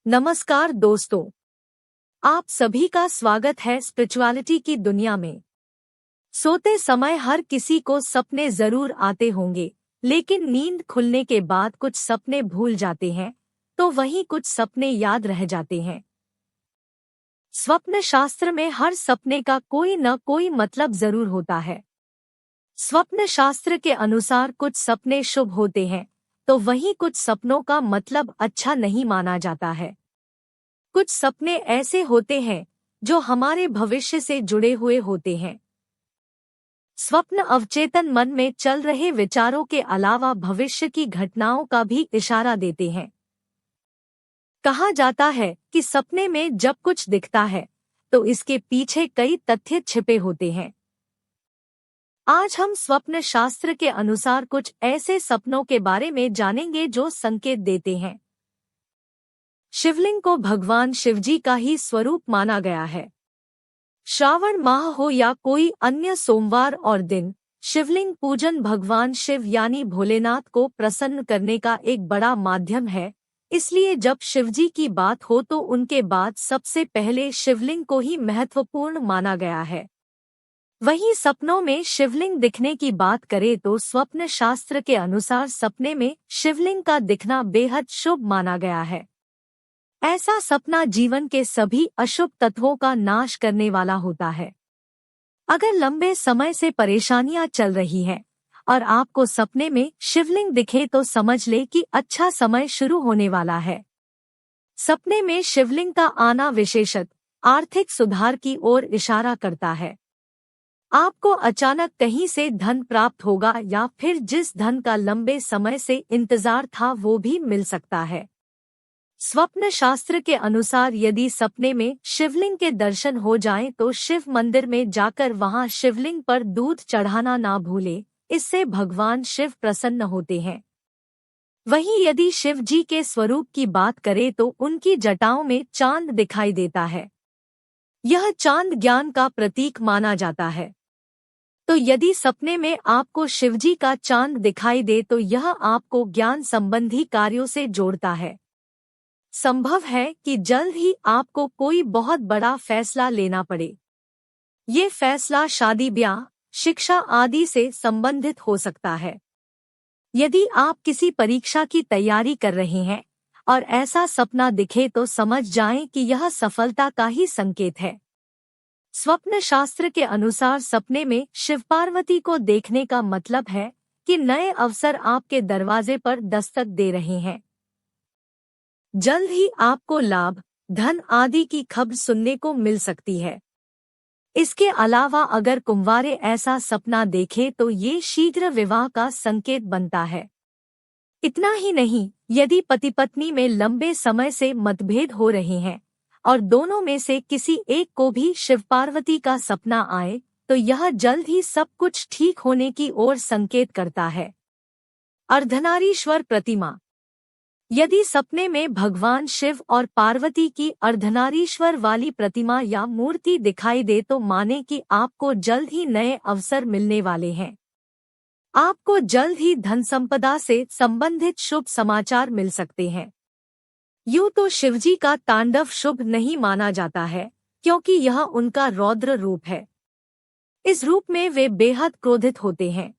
नमस्कार दोस्तों, आप सभी का स्वागत है स्पिरिचुअलिटी की दुनिया में। सोते समय हर किसी को सपने जरूर आते होंगे, लेकिन नींद खुलने के बाद कुछ सपने भूल जाते हैं, तो वहीं कुछ सपने याद रह जाते हैं। स्वप्न शास्त्र में हर सपने का कोई न कोई मतलब जरूर होता है। स्वप्न शास्त्र के अनुसार कुछ सपने शुभ होते हैं, तो वहीं कुछ सपनों का मतलब अच्छा नहीं माना जाता है। कुछ सपने ऐसे होते हैं जो हमारे भविष्य से जुड़े हुए होते हैं। स्वप्न अवचेतन मन में चल रहे विचारों के अलावा भविष्य की घटनाओं का भी इशारा देते हैं। कहा जाता है कि सपने में जब कुछ दिखता है तो इसके पीछे कई तथ्य छिपे होते हैं। आज हम स्वप्न शास्त्र के अनुसार कुछ ऐसे सपनों के बारे में जानेंगे जो संकेत देते हैं। शिवलिंग को भगवान शिवजी का ही स्वरूप माना गया है। श्रावण माह हो या कोई अन्य सोमवार और दिन, शिवलिंग पूजन भगवान शिव यानी भोलेनाथ को प्रसन्न करने का एक बड़ा माध्यम है। इसलिए जब शिवजी की बात हो तो उनके बाद सबसे पहले शिवलिंग को ही महत्वपूर्ण माना गया है। वहीं सपनों में शिवलिंग दिखने की बात करें तो स्वप्न शास्त्र के अनुसार सपने में शिवलिंग का दिखना बेहद शुभ माना गया है। ऐसा सपना जीवन के सभी अशुभ तत्वों का नाश करने वाला होता है। अगर लंबे समय से परेशानियां चल रही हैं और आपको सपने में शिवलिंग दिखे तो समझ ले कि अच्छा समय शुरू होने वाला है। सपने में शिवलिंग का आना विशेषतः आर्थिक सुधार की ओर इशारा करता है। आपको अचानक कहीं से धन प्राप्त होगा या फिर जिस धन का लंबे समय से इंतजार था वो भी मिल सकता है। स्वप्न शास्त्र के अनुसार यदि सपने में शिवलिंग के दर्शन हो जाएं तो शिव मंदिर में जाकर वहां शिवलिंग पर दूध चढ़ाना ना भूलें, इससे भगवान शिव प्रसन्न होते हैं। वहीं यदि शिव जी के स्वरूप की बात करें तो उनकी जटाओं में चांद दिखाई देता है। यह चांद ज्ञान का प्रतीक माना जाता है। तो यदि सपने में आपको शिवजी का चांद दिखाई दे तो यह आपको ज्ञान संबंधी कार्यों से जोड़ता है। संभव है कि जल्द ही आपको कोई बहुत बड़ा फैसला लेना पड़े। ये फैसला शादी, ब्याह, शिक्षा आदि से संबंधित हो सकता है। यदि आप किसी परीक्षा की तैयारी कर रहे हैं और ऐसा सपना दिखे तो समझ जाएं कि यह सफलता का ही संकेत है। स्वप्न शास्त्र के अनुसार सपने में शिव पार्वती को देखने का मतलब है कि नए अवसर आपके दरवाजे पर दस्तक दे रहे हैं। जल्द ही आपको लाभ, धन आदि की खबर सुनने को मिल सकती है। इसके अलावा अगर कुंवारे ऐसा सपना देखे तो ये शीघ्र विवाह का संकेत बनता है। इतना ही नहीं, यदि पति पत्नी में लंबे समय से मतभेद हो रहे हैं और दोनों में से किसी एक को भी शिव पार्वती का सपना आए तो यह जल्द ही सब कुछ ठीक होने की ओर संकेत करता है। अर्धनारीश्वर प्रतिमा। यदि सपने में भगवान शिव और पार्वती की अर्धनारीश्वर वाली प्रतिमा या मूर्ति दिखाई दे तो माने कि आपको जल्द ही नए अवसर मिलने वाले हैं। आपको जल्द ही धन संपदा से संबंधित शुभ समाचार मिल सकते हैं। यूं तो शिवजी का तांडव शुभ नहीं माना जाता है, क्योंकि यह उनका रौद्र रूप है। इस रूप में वे बेहद क्रोधित होते हैं।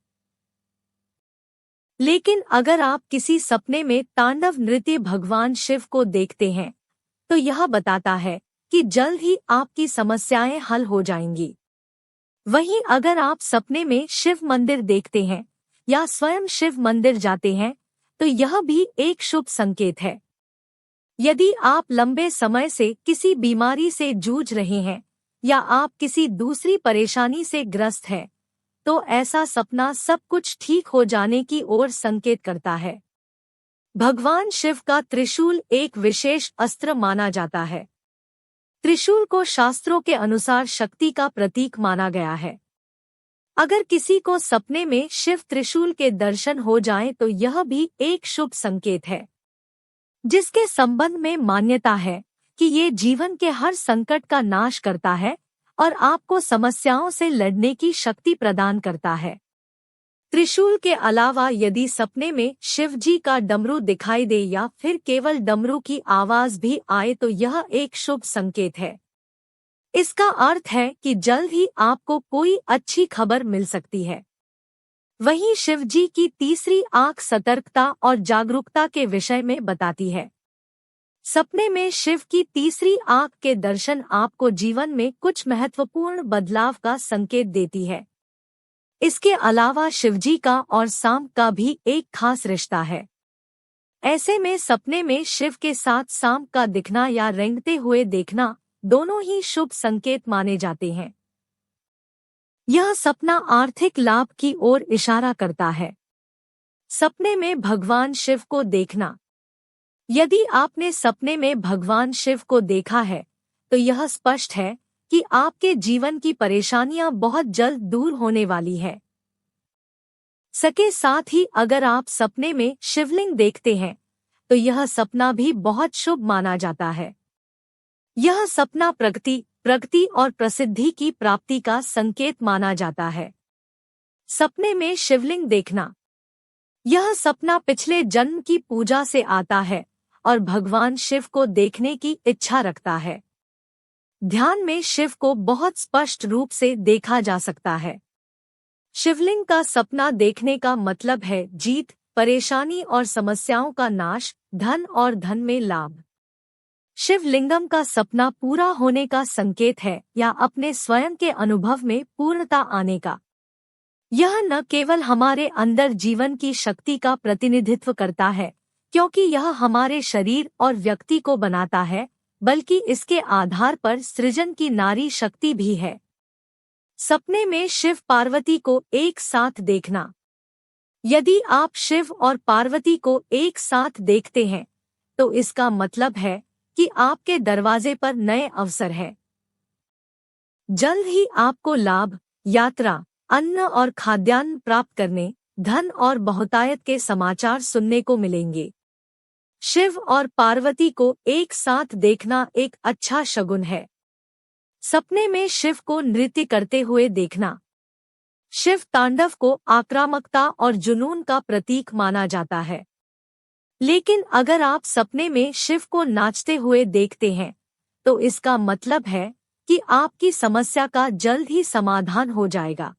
लेकिन अगर आप किसी सपने में तांडव नृत्य भगवान शिव को देखते हैं तो यह बताता है कि जल्द ही आपकी समस्याएं हल हो जाएंगी। वहीं अगर आप सपने में शिव मंदिर देखते हैं या स्वयं शिव मंदिर जाते हैं तो यह भी एक शुभ संकेत है। यदि आप लंबे समय से किसी बीमारी से जूझ रहे हैं या आप किसी दूसरी परेशानी से ग्रस्त हैं तो ऐसा सपना सब कुछ ठीक हो जाने की ओर संकेत करता है। भगवान शिव का त्रिशूल एक विशेष अस्त्र माना जाता है। त्रिशूल को शास्त्रों के अनुसार शक्ति का प्रतीक माना गया है। अगर किसी को सपने में शिव त्रिशूल के दर्शन हो जाएं तो यह भी एक शुभ संकेत है, जिसके संबंध में मान्यता है कि ये जीवन के हर संकट का नाश करता है और आपको समस्याओं से लड़ने की शक्ति प्रदान करता है। त्रिशूल के अलावा यदि सपने में शिव जी का डमरू दिखाई दे या फिर केवल डमरू की आवाज भी आए तो यह एक शुभ संकेत है। इसका अर्थ है कि जल्द ही आपको कोई अच्छी खबर मिल सकती है। वहीं शिव जी की तीसरी आंख सतर्कता और जागरूकता के विषय में बताती है। सपने में शिव की तीसरी आंख के दर्शन आपको जीवन में कुछ महत्वपूर्ण बदलाव का संकेत देती है। इसके अलावा शिवजी का और सांप का भी एक खास रिश्ता है। ऐसे में सपने में शिव के साथ सांप का दिखना या रेंगते हुए देखना दोनों ही शुभ संकेत माने जाते हैं। यह सपना आर्थिक लाभ की ओर इशारा करता है। सपने में भगवान शिव को देखना। यदि आपने सपने में भगवान शिव को देखा है तो यह स्पष्ट है कि आपके जीवन की परेशानियां बहुत जल्द दूर होने वाली है। सके साथ ही अगर आप सपने में शिवलिंग देखते हैं तो यह सपना भी बहुत शुभ माना जाता है। यह सपना प्रगति और प्रसिद्धि की प्राप्ति का संकेत माना जाता है। सपने में शिवलिंग देखना। यह सपना पिछले जन्म की पूजा से आता है और भगवान शिव को देखने की इच्छा रखता है। ध्यान में शिव को बहुत स्पष्ट रूप से देखा जा सकता है। शिवलिंग का सपना देखने का मतलब है जीत, परेशानी और समस्याओं का नाश, धन और धन में लाभ। शिवलिंगम का सपना पूरा होने का संकेत है या अपने स्वयं के अनुभव में पूर्णता आने का। यह न केवल हमारे अंदर जीवन की शक्ति का प्रतिनिधित्व करता है, क्योंकि यह हमारे शरीर और व्यक्ति को बनाता है, बल्कि इसके आधार पर सृजन की नारी शक्ति भी है। सपने में शिव पार्वती को एक साथ देखना। यदि आप शिव और पार्वती को एक साथ देखते हैं तो इसका मतलब है कि आपके दरवाजे पर नए अवसर हैं। जल्द ही आपको लाभ, यात्रा, अन्न और खाद्यान्न प्राप्त करने, धन और बहुतायत के समाचार सुनने को मिलेंगे। शिव और पार्वती को एक साथ देखना एक अच्छा शगुन है। सपने में शिव को नृत्य करते हुए देखना। शिव तांडव को आक्रामकता और जुनून का प्रतीक माना जाता है। लेकिन अगर आप सपने में शिव को नाचते हुए देखते हैं तो इसका मतलब है कि आपकी समस्या का जल्द ही समाधान हो जाएगा।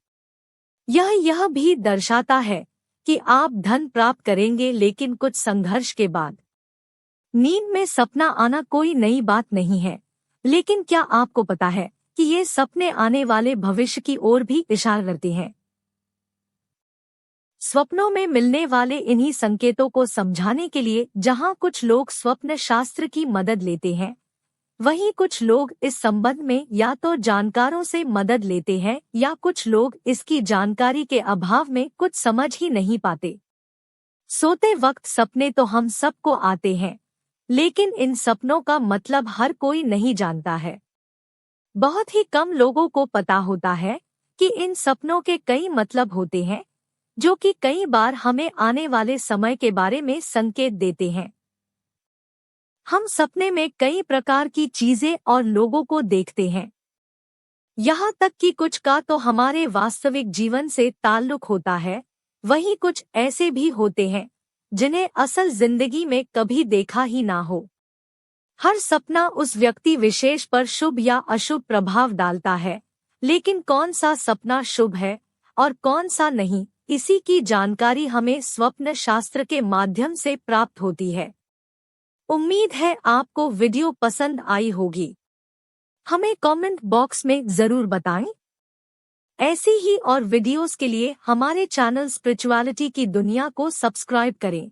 यह भी दर्शाता है कि आप धन प्राप्त करेंगे, लेकिन कुछ संघर्ष के बाद। नींद में सपना आना कोई नई बात नहीं है, लेकिन क्या आपको पता है कि ये सपने आने वाले भविष्य की ओर भी इशारा करते हैं। स्वप्नों में मिलने वाले इन्हीं संकेतों को समझाने के लिए जहां कुछ लोग स्वप्न शास्त्र की मदद लेते हैं, वहीं कुछ लोग इस संबंध में या तो जानकारों से मदद लेते हैं या कुछ लोग इसकी जानकारी के अभाव में कुछ समझ ही नहीं पाते। सोते वक्त सपने तो हम सबको आते हैं, लेकिन इन सपनों का मतलब हर कोई नहीं जानता है। बहुत ही कम लोगों को पता होता है कि इन सपनों के कई मतलब होते हैं, जो कि कई बार हमें आने वाले समय के बारे में संकेत देते हैं। हम सपने में कई प्रकार की चीजें और लोगों को देखते हैं। यहाँ तक कि कुछ का तो हमारे वास्तविक जीवन से ताल्लुक होता है, वहीं कुछ ऐसे भी होते हैं जिन्हें असल जिंदगी में कभी देखा ही ना हो। हर सपना उस व्यक्ति विशेष पर शुभ या अशुभ प्रभाव डालता है, लेकिन कौन सा सपना शुभ है और कौन सा नहीं, इसी की जानकारी हमें स्वप्न शास्त्र के माध्यम से प्राप्त होती है। उम्मीद है आपको वीडियो पसंद आई होगी। हमें कमेंट बॉक्स में जरूर बताएं। ऐसी ही और वीडियोस के लिए हमारे चैनल स्पिरिचुअलिटी की दुनिया को सब्सक्राइब करें।